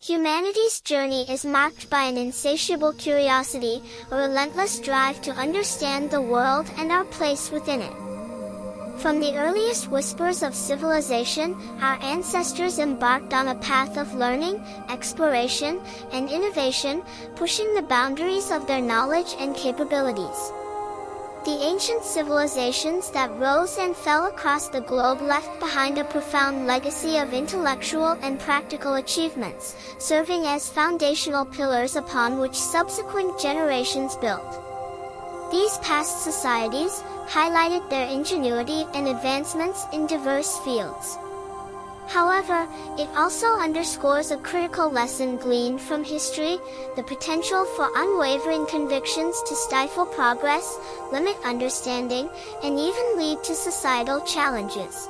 Humanity's journey is marked by an insatiable curiosity, a relentless drive to understand the world and our place within it. From the earliest whispers of civilization, our ancestors embarked on a path of learning, exploration, and innovation, pushing the boundaries of their knowledge and capabilities. The ancient civilizations that rose and fell across the globe left behind a profound legacy of intellectual and practical achievements, serving as foundational pillars upon which subsequent generations built. These past societies highlighted their ingenuity and advancements in diverse fields. However, it also underscores a critical lesson gleaned from history: the potential for unwavering convictions to stifle progress, limit understanding, and even lead to societal challenges.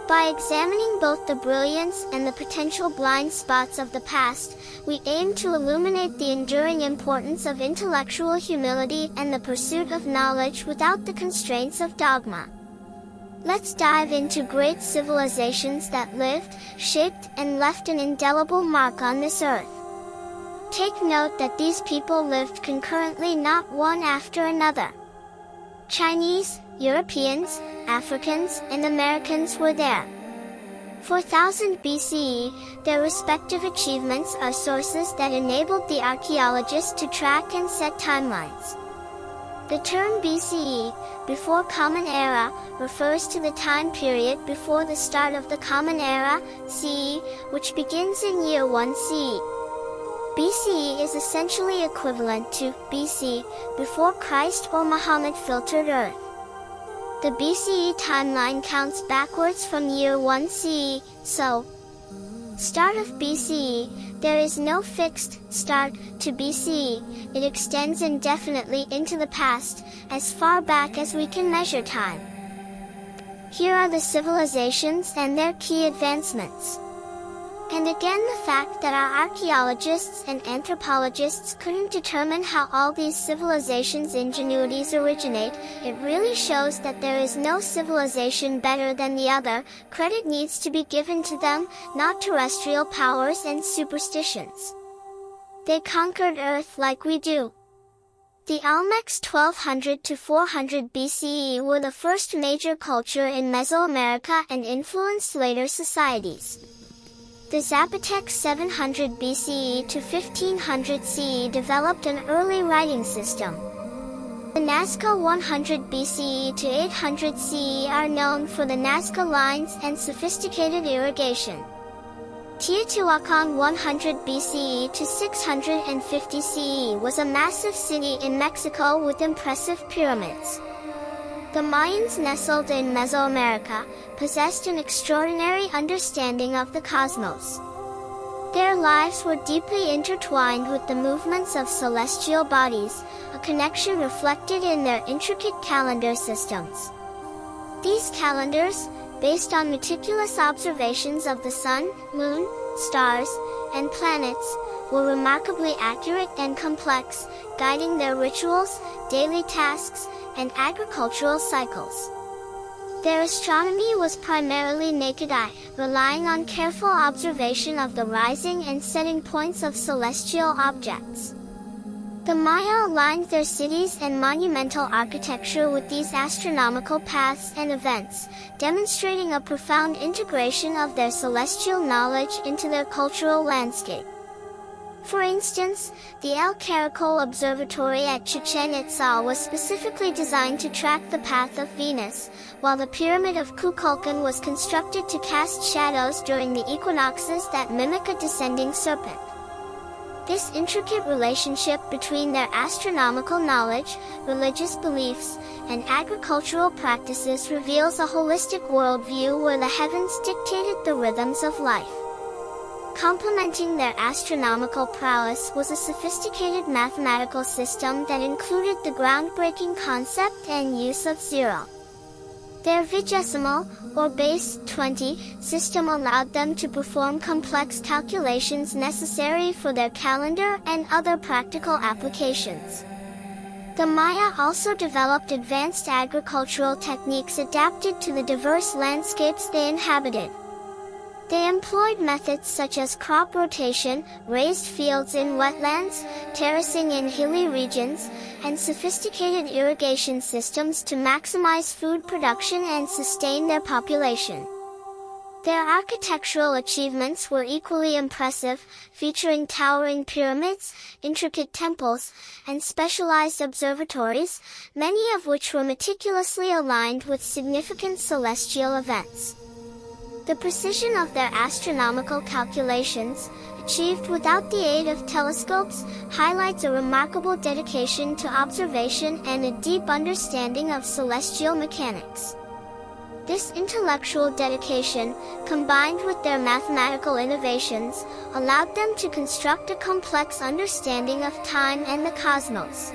By examining both the brilliance and the potential blind spots of the past, we aim to illuminate the enduring importance of intellectual humility and the pursuit of knowledge without the constraints of dogma. Let's dive into great civilizations that lived, shaped, and left an indelible mark on this earth. Take note that these people lived concurrently, not one after another. Chinese, Europeans, Africans, and Americans were there. 4000 BCE, their respective achievements are sources that enabled the archaeologists to track and set timelines. The term BCE, before Common Era, refers to the time period before the start of the Common Era, CE, which begins in year 1 CE. BCE is essentially equivalent to BC, before Christ or Muhammad filtered Earth. The BCE timeline counts backwards from year 1 CE, so start of BCE, there is no fixed start to BCE, it extends indefinitely into the past, as far back as we can measure time. Here are the civilizations and their key advancements. And again, the fact that our archaeologists and anthropologists couldn't determine how all these civilizations' ingenuities originate, it really shows that there is no civilization better than the other. Credit needs to be given to them, not terrestrial powers and superstitions. They conquered Earth like we do. The Olmecs 1200 to 400 BCE were the first major culture in Mesoamerica and influenced later societies. The Zapotecs 700 BCE to 1500 CE developed an early writing system. The Nazca 100 BCE to 800 CE are known for the Nazca lines and sophisticated irrigation. Teotihuacan 100 BCE to 650 CE was a massive city in Mexico with impressive pyramids. The Mayans, nestled in Mesoamerica, possessed an extraordinary understanding of the cosmos. Their lives were deeply intertwined with the movements of celestial bodies, a connection reflected in their intricate calendar systems. These calendars, based on meticulous observations of the sun, moon, stars, and planets, were remarkably accurate and complex, guiding their rituals, daily tasks, and agricultural cycles. Their astronomy was primarily naked eye, relying on careful observation of the rising and setting points of celestial objects. The Maya aligned their cities and monumental architecture with these astronomical paths and events, demonstrating a profound integration of their celestial knowledge into their cultural landscape. For instance, the El Caracol Observatory at Chichen Itza was specifically designed to track the path of Venus, while the Pyramid of Kukulkan was constructed to cast shadows during the equinoxes that mimic a descending serpent. This intricate relationship between their astronomical knowledge, religious beliefs, and agricultural practices reveals a holistic worldview where the heavens dictated the rhythms of life. Complementing their astronomical prowess was a sophisticated mathematical system that included the groundbreaking concept and use of zero. Their vigesimal, or base 20, system allowed them to perform complex calculations necessary for their calendar and other practical applications. The Maya also developed advanced agricultural techniques adapted to the diverse landscapes they inhabited. They employed methods such as crop rotation, raised fields in wetlands, terracing in hilly regions, and sophisticated irrigation systems to maximize food production and sustain their population. Their architectural achievements were equally impressive, featuring towering pyramids, intricate temples, and specialized observatories, many of which were meticulously aligned with significant celestial events. The precision of their astronomical calculations, achieved without the aid of telescopes, highlights a remarkable dedication to observation and a deep understanding of celestial mechanics. This intellectual dedication, combined with their mathematical innovations, allowed them to construct a complex understanding of time and the cosmos.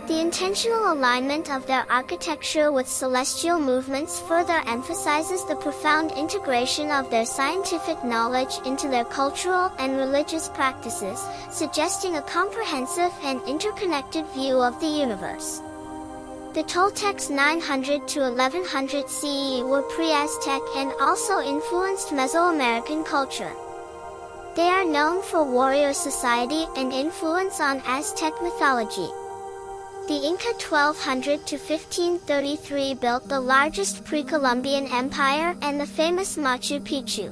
The intentional alignment of their architecture with celestial movements further emphasizes the profound integration of their scientific knowledge into their cultural and religious practices, suggesting a comprehensive and interconnected view of the universe. The Toltecs 900 to 1100 CE were pre-Aztec and also influenced Mesoamerican culture. They are known for warrior society and influence on Aztec mythology. The Inca 1200 to 1533 built the largest pre-Columbian empire and the famous Machu Picchu.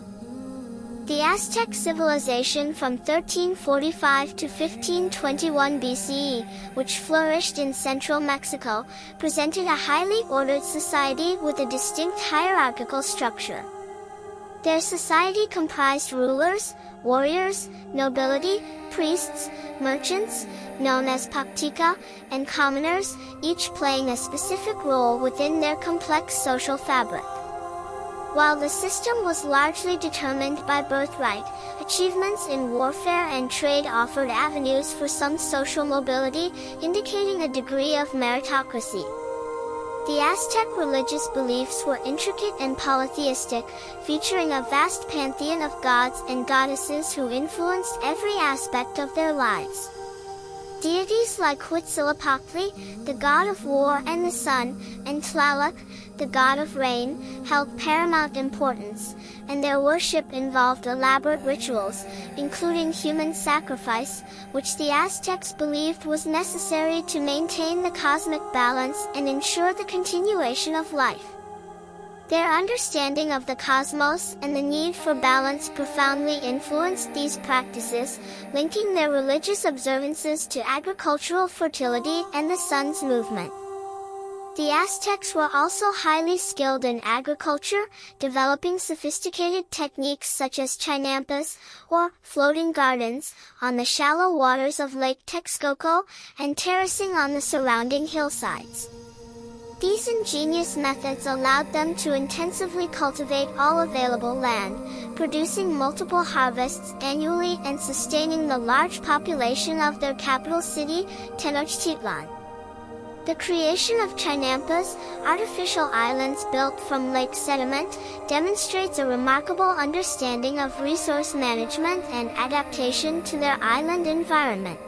The Aztec civilization from 1345 to 1521 BCE, which flourished in central Mexico, presented a highly ordered society with a distinct hierarchical structure. Their society comprised rulers, warriors, nobility, priests, merchants, known as Paktika, and commoners, each playing a specific role within their complex social fabric. While the system was largely determined by birthright, achievements in warfare and trade offered avenues for some social mobility, indicating a degree of meritocracy. The Aztec religious beliefs were intricate and polytheistic, featuring a vast pantheon of gods and goddesses who influenced every aspect of their lives. Deities like Huitzilopochtli, the god of war and the sun, and Tlaloc, the god of rain, held paramount importance, and their worship involved elaborate rituals, including human sacrifice, which the Aztecs believed was necessary to maintain the cosmic balance and ensure the continuation of life. Their understanding of the cosmos and the need for balance profoundly influenced these practices, linking their religious observances to agricultural fertility and the sun's movement. The Aztecs were also highly skilled in agriculture, developing sophisticated techniques such as chinampas, or floating gardens, on the shallow waters of Lake Texcoco, and terracing on the surrounding hillsides. These ingenious methods allowed them to intensively cultivate all available land, producing multiple harvests annually and sustaining the large population of their capital city, Tenochtitlan. The creation of chinampas, artificial islands built from lake sediment, demonstrates a remarkable understanding of resource management and adaptation to their island environment.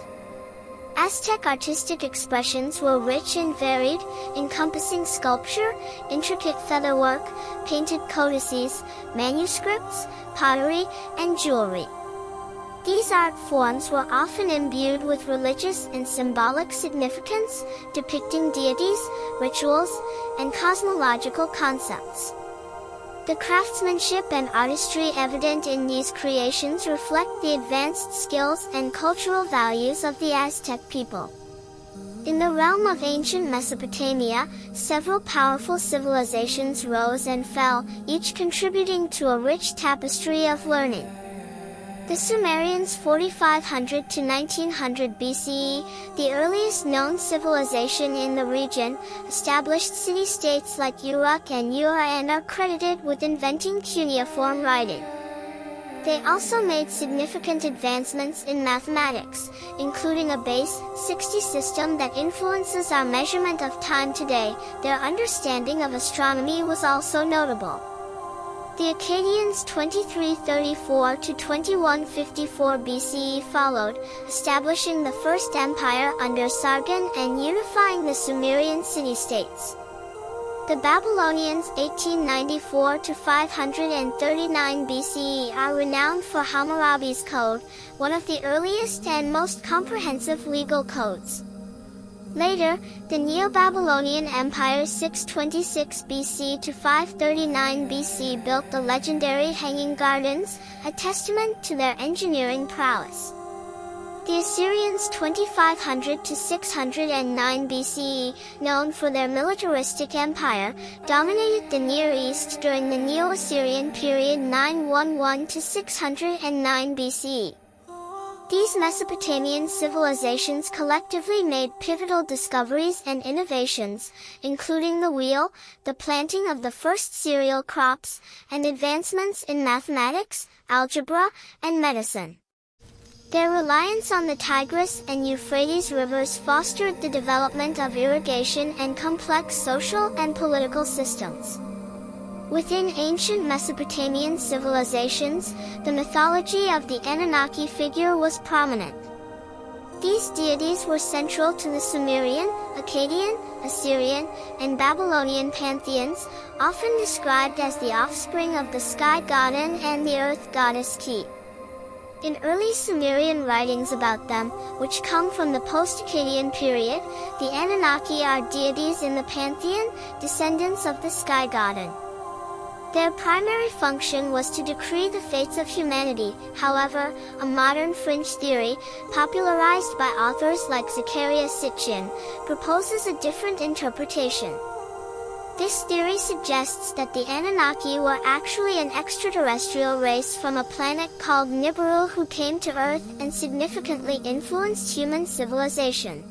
Aztec artistic expressions were rich and varied, encompassing sculpture, intricate featherwork, painted codices, manuscripts, pottery, and jewelry. These art forms were often imbued with religious and symbolic significance, depicting deities, rituals, and cosmological concepts. The craftsmanship and artistry evident in these creations reflect the advanced skills and cultural values of the Aztec people. In the realm of ancient Mesopotamia, several powerful civilizations rose and fell, each contributing to a rich tapestry of learning. The Sumerians 4500 to 1900 BCE, the earliest known civilization in the region, established city-states like Uruk and Ur and are credited with inventing cuneiform writing. They also made significant advancements in mathematics, including a base 60 system that influences our measurement of time today. Their understanding of astronomy was also notable. The Akkadians 2334 to 2154 BCE followed, establishing the first empire under Sargon and unifying the Sumerian city-states. The Babylonians 1894 to 539 BCE are renowned for Hammurabi's Code, one of the earliest and most comprehensive legal codes. Later, the Neo-Babylonian Empire 626 BC to 539 BC built the legendary Hanging Gardens, a testament to their engineering prowess. The Assyrians 2500 to 609 BCE, known for their militaristic empire, dominated the Near East during the Neo-Assyrian period 911 to 609 BCE. These Mesopotamian civilizations collectively made pivotal discoveries and innovations, including the wheel, the planting of the first cereal crops, and advancements in mathematics, algebra, and medicine. Their reliance on the Tigris and Euphrates rivers fostered the development of irrigation and complex social and political systems. Within ancient Mesopotamian civilizations, the mythology of the Anunnaki figure was prominent. These deities were central to the Sumerian, Akkadian, Assyrian, and Babylonian pantheons, often described as the offspring of the sky godin and the earth goddess Ki. In early Sumerian writings about them, which come from the post-Akkadian period, the Anunnaki are deities in the pantheon, descendants of the sky godin. Their primary function was to decree the fates of humanity. However, a modern fringe theory, popularized by authors like Zecharia Sitchin, proposes a different interpretation. This theory suggests that the Anunnaki were actually an extraterrestrial race from a planet called Nibiru who came to Earth and significantly influenced human civilization.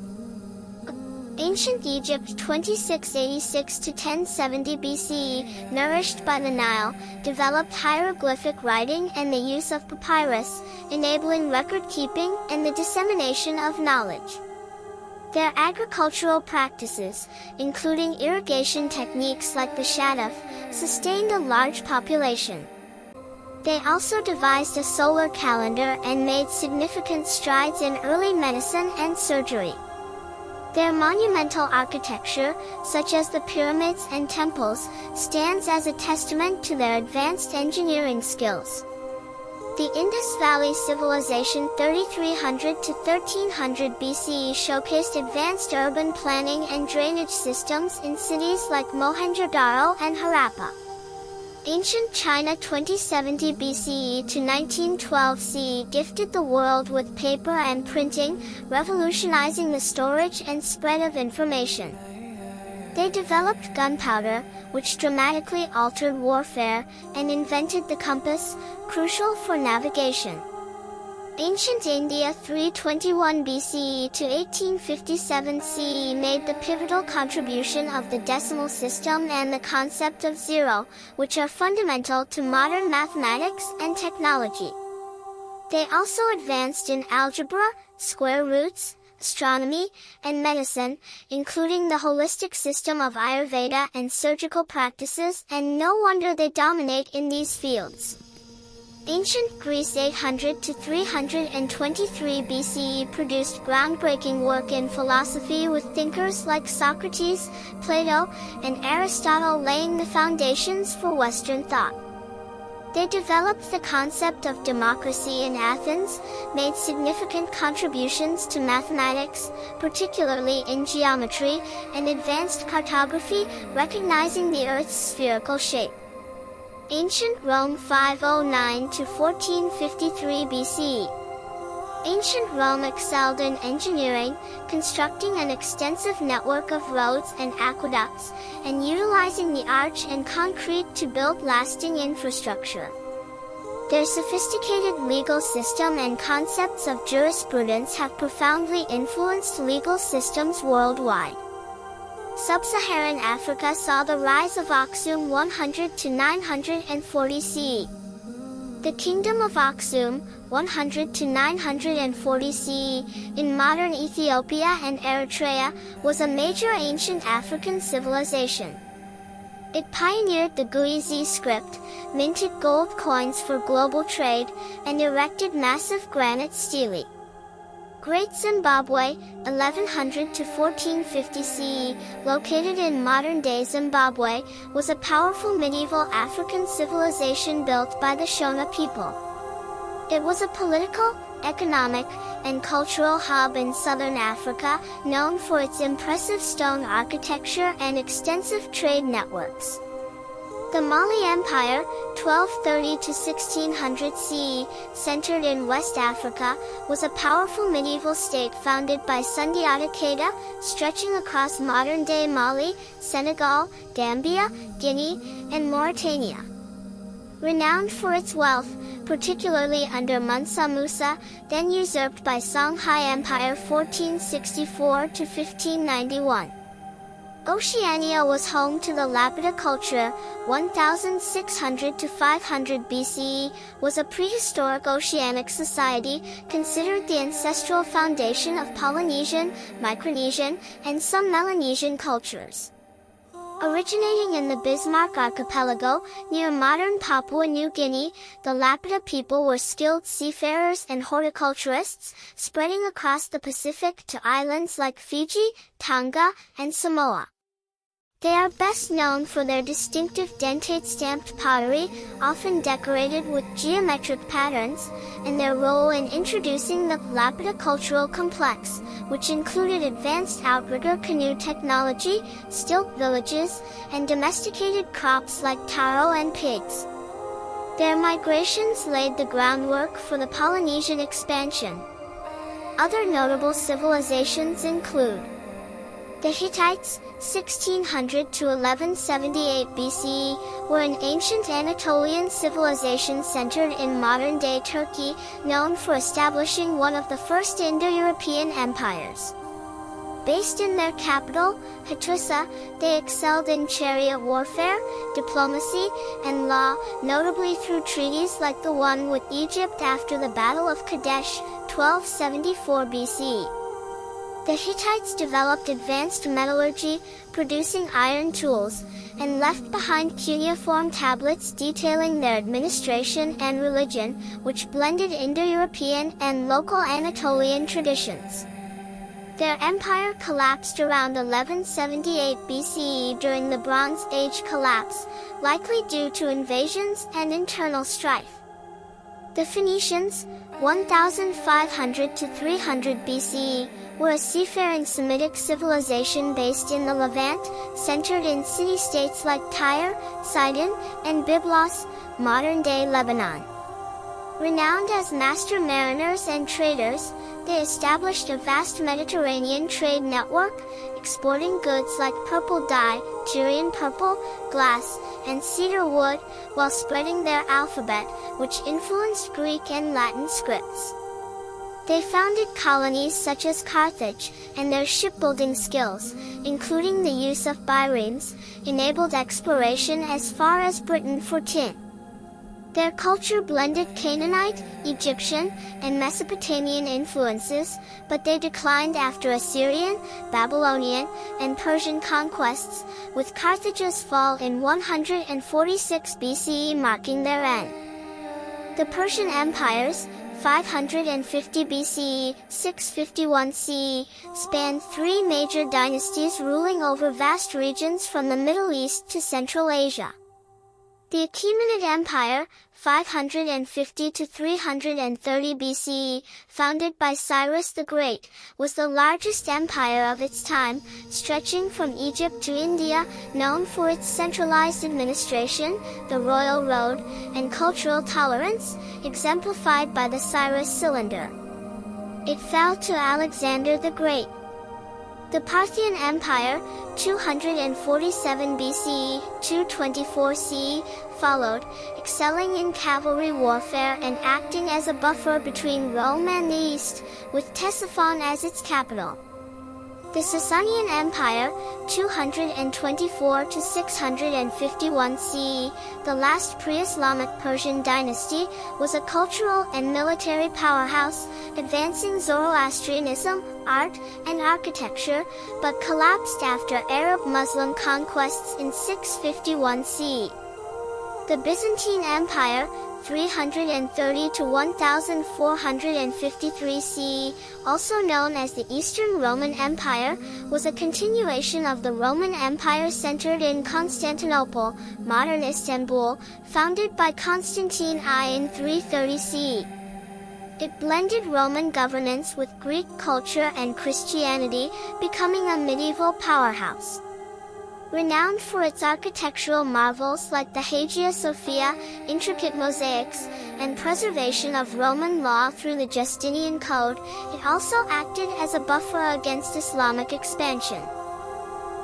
Ancient Egypt 2686 to 1070 BCE, nourished by the Nile, developed hieroglyphic writing and the use of papyrus, enabling record-keeping and the dissemination of knowledge. Their agricultural practices, including irrigation techniques like the shaduf, sustained a large population. They also devised a solar calendar and made significant strides in early medicine and surgery. Their monumental architecture, such as the pyramids and temples, stands as a testament to their advanced engineering skills. The Indus Valley Civilization 3300 to 1300 BCE showcased advanced urban planning and drainage systems in cities like Mohenjo-Daro and Harappa. Ancient China 2070 BCE to 1912 CE gifted the world with paper and printing, revolutionizing the storage and spread of information. They developed gunpowder, which dramatically altered warfare, and invented the compass, crucial for navigation. Ancient India 321 BCE to 1857 CE made the pivotal contribution of the decimal system and the concept of zero, which are fundamental to modern mathematics and technology. They also advanced in algebra, square roots, astronomy, and medicine, including the holistic system of Ayurveda and surgical practices, and no wonder they dominate in these fields. Ancient Greece 800 to 323 BCE produced groundbreaking work in philosophy with thinkers like Socrates, Plato, and Aristotle laying the foundations for Western thought. They developed the concept of democracy in Athens, made significant contributions to mathematics, particularly in geometry, and advanced cartography, recognizing the Earth's spherical shape. Ancient Rome 509 to 1453 BCE. Ancient Rome excelled in engineering, constructing an extensive network of roads and aqueducts, and utilizing the arch and concrete to build lasting infrastructure. Their sophisticated legal system and concepts of jurisprudence have profoundly influenced legal systems worldwide. Sub-Saharan Africa saw the rise of Aksum 100 to 940 CE. The Kingdom of Aksum, 100 to 940 CE, in modern Ethiopia and Eritrea, was a major ancient African civilization. It pioneered the Guizi script, minted gold coins for global trade, and erected massive granite stelae. Great Zimbabwe, 1100 to 1450 CE, located in modern-day Zimbabwe, was a powerful medieval African civilization built by the Shona people. It was a political, economic, and cultural hub in southern Africa, known for its impressive stone architecture and extensive trade networks. The Mali Empire, 1230 to 1600 CE, centered in West Africa, was a powerful medieval state founded by Sundiata Keita, stretching across modern-day Mali, Senegal, Gambia, Guinea, and Mauritania. Renowned for its wealth, particularly under Mansa Musa, then usurped by Songhai Empire 1464 to 1591. Oceania was home to the Lapita culture, 1600 to 500 BCE, was a prehistoric oceanic society, considered the ancestral foundation of Polynesian, Micronesian, and some Melanesian cultures. Originating in the Bismarck Archipelago, near modern Papua New Guinea, the Lapita people were skilled seafarers and horticulturists, spreading across the Pacific to islands like Fiji, Tonga, and Samoa. They are best known for their distinctive dentate-stamped pottery, often decorated with geometric patterns, and their role in introducing the Lapita cultural complex, which included advanced outrigger canoe technology, stilt villages, and domesticated crops like taro and pigs. Their migrations laid the groundwork for the Polynesian expansion. Other notable civilizations include the Hittites, 1600 to 1178 BCE, were an ancient Anatolian civilization centered in modern-day Turkey, known for establishing one of the first Indo-European empires. Based in their capital, Hattusa, they excelled in chariot warfare, diplomacy, and law, notably through treaties like the one with Egypt after the Battle of Kadesh, 1274 BCE. The Hittites developed advanced metallurgy, producing iron tools, and left behind cuneiform tablets detailing their administration and religion, which blended Indo-European and local Anatolian traditions. Their empire collapsed around 1178 BCE during the Bronze Age collapse, likely due to invasions and internal strife. The Phoenicians, 1500 to 300 BCE, were a seafaring Semitic civilization based in the Levant, centered in city-states like Tyre, Sidon, and Byblos, modern-day Lebanon. Renowned as master mariners and traders, they established a vast Mediterranean trade network, exporting goods like purple dye, Tyrian purple, glass, and cedar wood, while spreading their alphabet, which influenced Greek and Latin scripts. They founded colonies such as Carthage, and their shipbuilding skills, including the use of biremes, enabled exploration as far as Britain for tin. Their culture blended Canaanite, Egyptian, and Mesopotamian influences, but they declined after Assyrian, Babylonian, and Persian conquests, with Carthage's fall in 146 BCE marking their end. The Persian empires, 550 BCE, 651 CE, spanned three major dynasties ruling over vast regions from the Middle East to Central Asia. The Achaemenid Empire, 550 to 330 BCE, founded by Cyrus the Great, was the largest empire of its time, stretching from Egypt to India, known for its centralized administration, the royal road, and cultural tolerance, exemplified by the Cyrus cylinder. It fell to Alexander the Great. The Parthian Empire, 247 BCE, 224 CE, followed, excelling in cavalry warfare and acting as a buffer between Rome and the East, with Ctesiphon as its capital. The Sasanian Empire, 224 to 651 CE, the last pre-Islamic Persian dynasty, was a cultural and military powerhouse, advancing Zoroastrianism, art, and architecture, but collapsed after Arab-Muslim conquests in 651 CE. The Byzantine Empire, 330 to 1453 CE, also known as the Eastern Roman Empire, was a continuation of the Roman Empire centered in Constantinople, modern Istanbul, founded by Constantine I in 330 CE. It blended Roman governance with Greek culture and Christianity, becoming a medieval powerhouse. Renowned for its architectural marvels like the Hagia Sophia, intricate mosaics, and preservation of Roman law through the Justinian Code, it also acted as a buffer against Islamic expansion.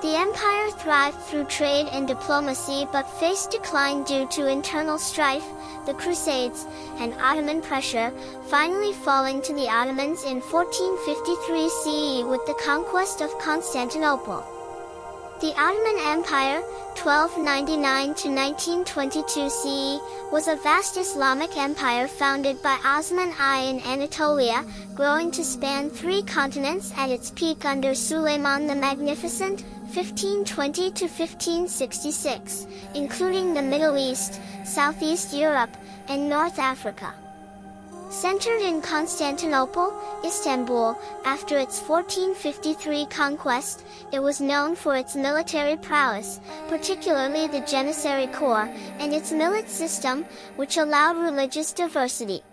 The empire thrived through trade and diplomacy but faced decline due to internal strife, the Crusades, and Ottoman pressure, finally falling to the Ottomans in 1453 CE with the conquest of Constantinople. The Ottoman Empire, 1299 to 1922 CE, was a vast Islamic empire founded by Osman I in Anatolia, growing to span 3 continents at its peak under Suleiman the Magnificent, 1520 to 1566, including the Middle East, Southeast Europe, and North Africa. Centered in Constantinople, Istanbul, after its 1453 conquest, it was known for its military prowess, particularly the Janissary Corps, and its millet system, which allowed religious diversity.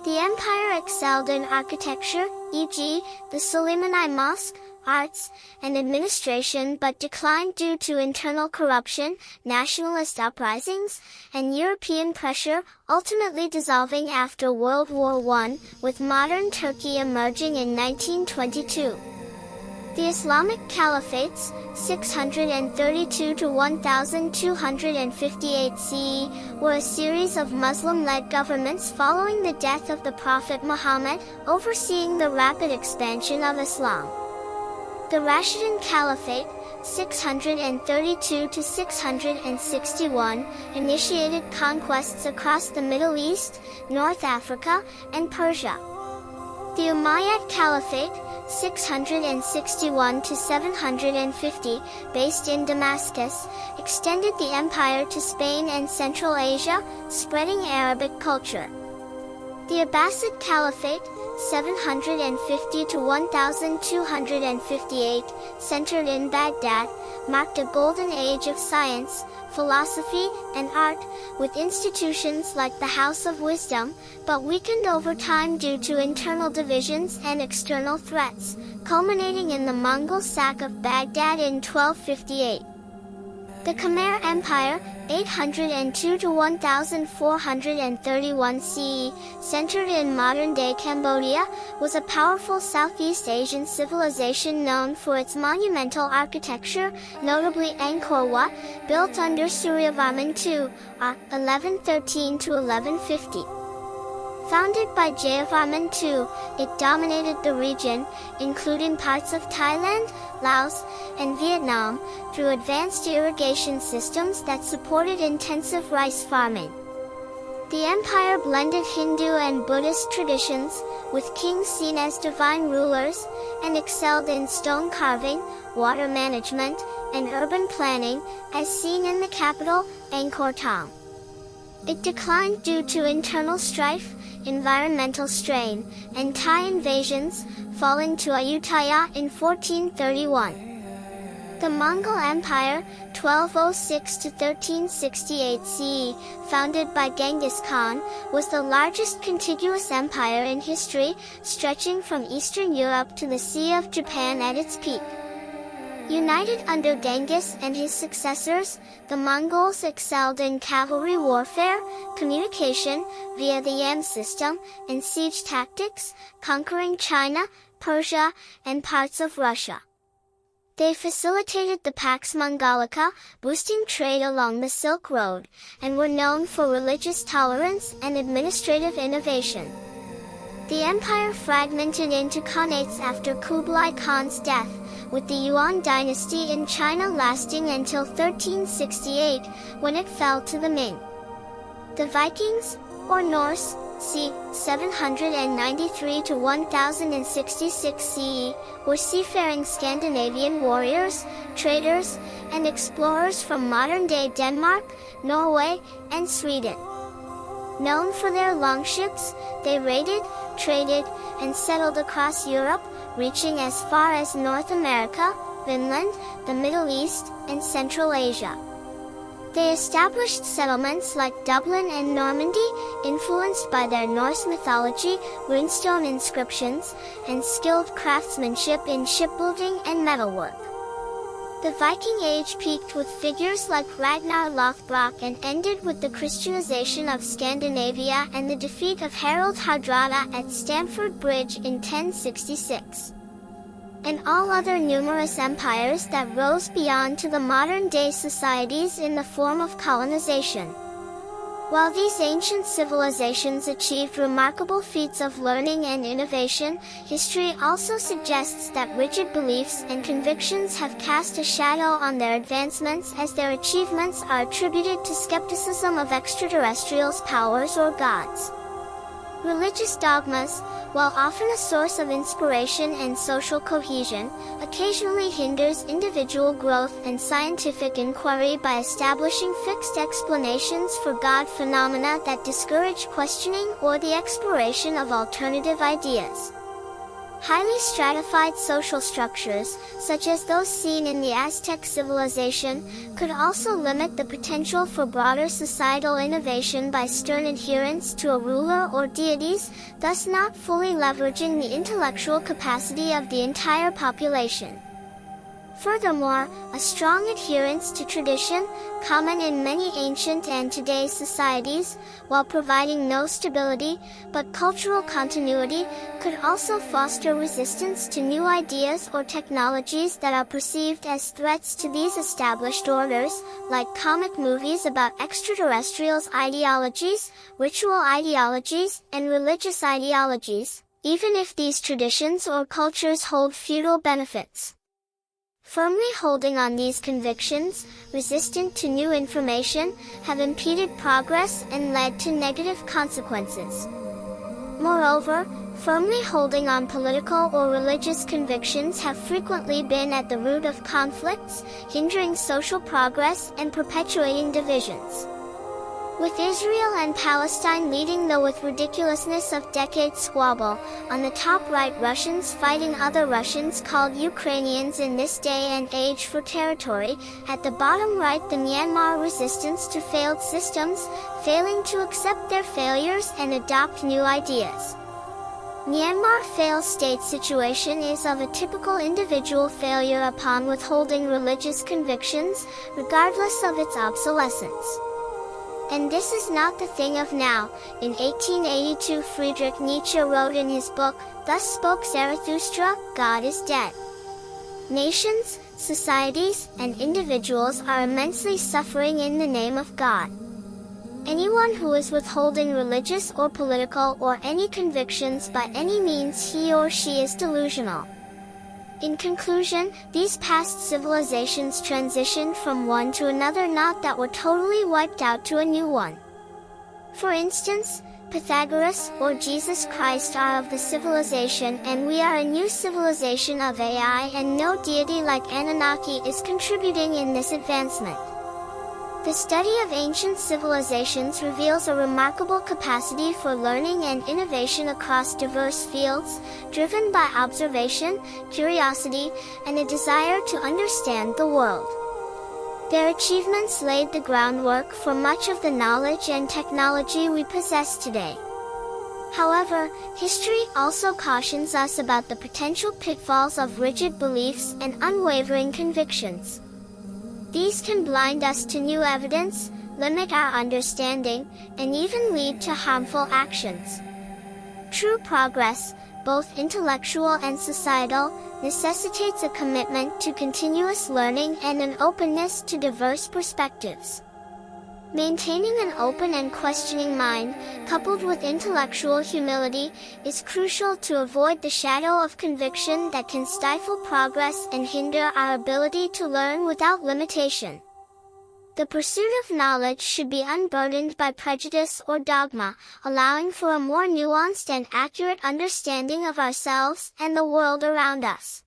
The empire excelled in architecture, e.g., the Suleimani Mosque, arts, and administration but declined due to internal corruption, nationalist uprisings, and European pressure, ultimately dissolving after World War I, with modern Turkey emerging in 1922. The Islamic Caliphates, 632 to 1258 CE, were a series of Muslim-led governments following the death of the Prophet Muhammad, overseeing the rapid expansion of Islam. The Rashidun Caliphate, 632 to 661, initiated conquests across the Middle East, North Africa, and Persia. The Umayyad Caliphate, 661 to 750, based in Damascus, extended the empire to Spain and Central Asia, spreading Arabic culture. The Abbasid Caliphate, 750 to 1258, centered in Baghdad, marked a golden age of science, philosophy, and art, with institutions like the House of Wisdom, but weakened over time due to internal divisions and external threats, culminating in the Mongol sack of Baghdad in 1258. The Khmer Empire, 802 to 1431 CE, centered in modern-day Cambodia, was a powerful Southeast Asian civilization known for its monumental architecture, notably Angkor Wat, built under Suryavarman II, 1113 to 1150. Founded by Jayavarman II, it dominated the region, including parts of Thailand, Laos, and Vietnam, through advanced irrigation systems that supported intensive rice farming. The empire blended Hindu and Buddhist traditions, with kings seen as divine rulers, and excelled in stone carving, water management, and urban planning, as seen in the capital, Angkor Thom. It declined due to internal strife, environmental strain, and Thai invasions, falling to Ayutthaya in 1431. The Mongol Empire, 1206 to 1368 CE, founded by Genghis Khan, was the largest contiguous empire in history, stretching from Eastern Europe to the Sea of Japan at its peak. United under Genghis and his successors, the Mongols excelled in cavalry warfare, communication, via the Yam system, and siege tactics, conquering China, Persia, and parts of Russia. They facilitated the Pax Mongolica, boosting trade along the Silk Road, and were known for religious tolerance and administrative innovation. The empire fragmented into khanates after Kublai Khan's death, with the Yuan dynasty in China lasting until 1368, when it fell to the Ming. The Vikings, or Norse, c. 793 to 1066 CE, were seafaring Scandinavian warriors, traders, and explorers from modern-day Denmark, Norway, and Sweden. Known for their longships, they raided, traded, and settled across Europe, reaching as far as North America, Finland, the Middle East, and Central Asia. They established settlements like Dublin and Normandy, influenced by their Norse mythology, runestone inscriptions, and skilled craftsmanship in shipbuilding and metalwork. The Viking Age peaked with figures like Ragnar Lothbrok and ended with the Christianization of Scandinavia and the defeat of Harald Hardrada at Stamford Bridge in 1066. And all other numerous empires that rose beyond to the modern-day societies in the form of colonization. While these ancient civilizations achieved remarkable feats of learning and innovation, history also suggests that rigid beliefs and convictions have cast a shadow on their advancements, as their achievements are attributed to skepticism of extraterrestrials' powers or gods. Religious dogmas, while often a source of inspiration and social cohesion, occasionally hinders individual growth and scientific inquiry by establishing fixed explanations for God phenomena that discourage questioning or the exploration of alternative ideas. Highly stratified social structures, such as those seen in the Aztec civilization, could also limit the potential for broader societal innovation by stern adherence to a ruler or deities, thus not fully leveraging the intellectual capacity of the entire population. Furthermore, a strong adherence to tradition, common in many ancient and today's societies, while providing no stability, but cultural continuity, could also foster resistance to new ideas or technologies that are perceived as threats to these established orders, like comic movies about extraterrestrials' ideologies, ritual ideologies, and religious ideologies, even if these traditions or cultures hold feudal benefits. Firmly holding on these convictions, resistant to new information, have impeded progress and led to negative consequences. Moreover, firmly holding on political or religious convictions have frequently been at the root of conflicts, hindering social progress and perpetuating divisions. With Israel and Palestine leading the with ridiculousness of decades squabble, on the top right Russians fighting other Russians called Ukrainians in this day and age for territory, at the bottom right the Myanmar resistance to failed systems, failing to accept their failures and adopt new ideas. Myanmar failed state situation is of a typical individual failure upon withholding religious convictions, regardless of its obsolescence. And this is not the thing of now. In 1882 Friedrich Nietzsche wrote in his book, Thus Spoke Zarathustra, God is Dead. Nations, societies, and individuals are immensely suffering in the name of God. Anyone who is withholding religious or political or any convictions by any means he or she is delusional. In conclusion, these past civilizations transitioned from one to another, not that were totally wiped out to a new one. For instance, Pythagoras or Jesus Christ are of the civilization and we are a new civilization of AI, and no deity like Anunnaki is contributing in this advancement. The study of ancient civilizations reveals a remarkable capacity for learning and innovation across diverse fields, driven by observation, curiosity, and a desire to understand the world. Their achievements laid the groundwork for much of the knowledge and technology we possess today. However, history also cautions us about the potential pitfalls of rigid beliefs and unwavering convictions. These can blind us to new evidence, limit our understanding, and even lead to harmful actions. True progress, both intellectual and societal, necessitates a commitment to continuous learning and an openness to diverse perspectives. Maintaining an open and questioning mind, coupled with intellectual humility, is crucial to avoid the shadow of conviction that can stifle progress and hinder our ability to learn without limitation. The pursuit of knowledge should be unburdened by prejudice or dogma, allowing for a more nuanced and accurate understanding of ourselves and the world around us.